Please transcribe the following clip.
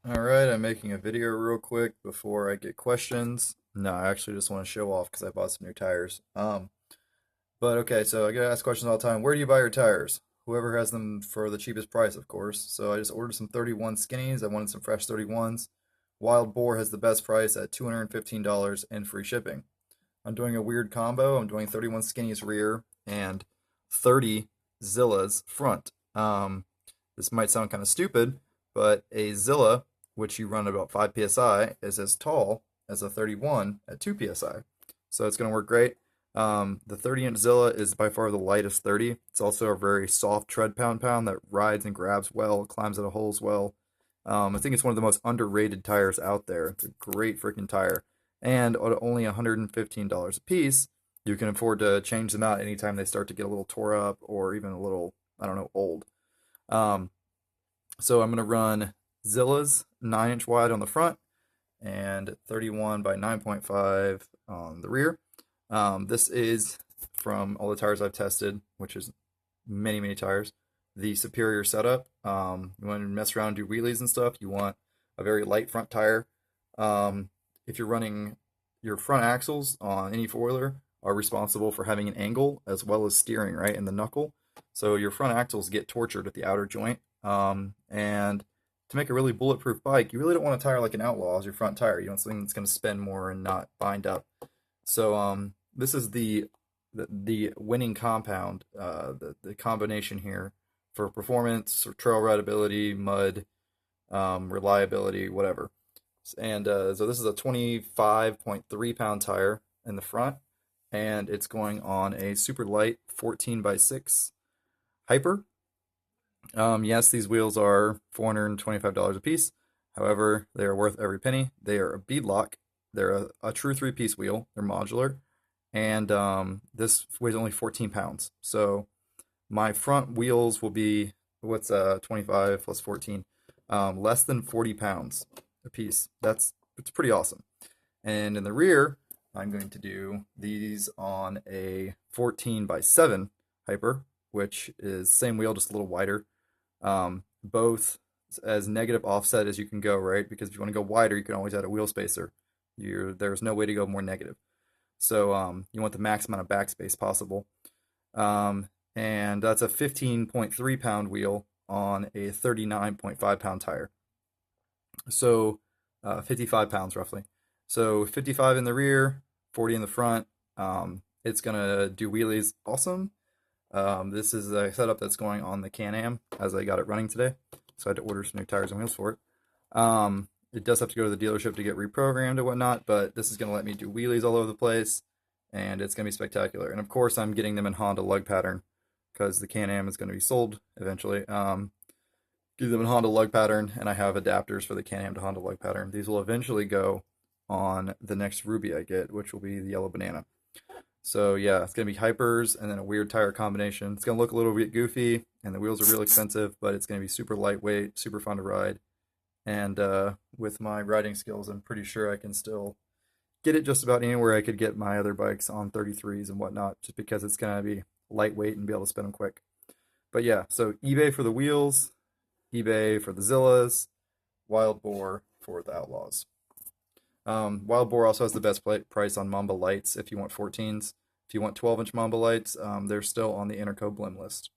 Alright, I'm making a video real quick before I get questions. No, I actually just want to show off because I bought some new tires. But okay, so I get asked questions all the time. Where do you buy your tires? Whoever has them for the cheapest price, of course. So I just ordered some 31 skinnies. I wanted some fresh 31s. Wild Boar has the best price at $215 and free shipping. I'm doing a weird combo. I'm doing 31 skinnies rear and 30 Zillas front. This might sound kind of stupid, but a Zilla, which you run about 5 psi, is as tall as a 31 at 2 psi. So it's going to work great. The 30-inch Zilla is by far the lightest 30. It's also a very soft tread pound that rides and grabs well, climbs out of holes well. I think it's one of the most underrated tires out there. It's a great freaking tire. And at only $115 a piece, you can afford to change them out anytime they start to get a little tore up or even a little, I don't know, old. Um, so I'm going to run Zillas 9-inch wide on the front and 31 by 9.5 on the rear. This is from all the tires I've tested, which is many, many tires, the superior setup. You want to mess around, do wheelies and stuff, you want a very light front tire. If you're running your front axles on any four-wheeler are responsible for having an angle as well as steering, right, in the knuckle. So your front axles get tortured at the outer joint. And to make a really bulletproof bike, you really don't want a tire like an Outlaw as your front tire. You want something that's going to spin more and not bind up. So this is the winning compound, the combination here for performance or trail rideability, mud, reliability, whatever. And so this is a 25.3 pound tire in the front, and it's going on a super light 14 by 6 Hyper. Yes, these wheels are $425 a piece. However, they are worth every penny. They are a beadlock. They're a true three-piece wheel. They're modular, and this weighs only 14 pounds. So my front wheels will be what's 25 plus 14, less than 40 pounds a piece. It's pretty awesome. And in the rear, I'm going to do these on a 14 by 7 Hyper, which is same wheel, just a little wider. Both as negative offset as you can go, right? Because if you want to go wider, you can always add a wheel spacer. There's no way to go more negative. So you want the max amount of backspace possible. And that's a 15.3 pound wheel on a 39.5 pound tire. So 55 pounds roughly. So 55 in the rear, 40 in the front. It's gonna do wheelies awesome. This is a setup that's going on the Can-Am as I got it running today. So I had to order some new tires and wheels for it. It does have to go to the dealership to get reprogrammed and whatnot, but this is going to let me do wheelies all over the place, and it's going to be spectacular. And of course, I'm getting them in Honda lug pattern because the Can-Am is going to be sold eventually. Get them in Honda lug pattern, and I have adapters for the Can-Am to Honda lug pattern. These will eventually go on the next Ruby I get, which will be the yellow banana. So yeah, it's gonna be Hypers and then a weird tire combination. It's gonna look a little bit goofy, and the wheels are real expensive, but it's gonna be super lightweight, super fun to ride. And with my riding skills, I'm pretty sure I can still get it just about anywhere I could get my other bikes on 33s and whatnot, just because it's gonna be lightweight and be able to spin them quick. But yeah, so eBay for the wheels, eBay for the Zillas, Wild Boar for the Outlaws. Wild Boar also has the best price on Mamba lights if you want 14s. If you want 12-inch Mamba lights, they're still on the Interco Blim list.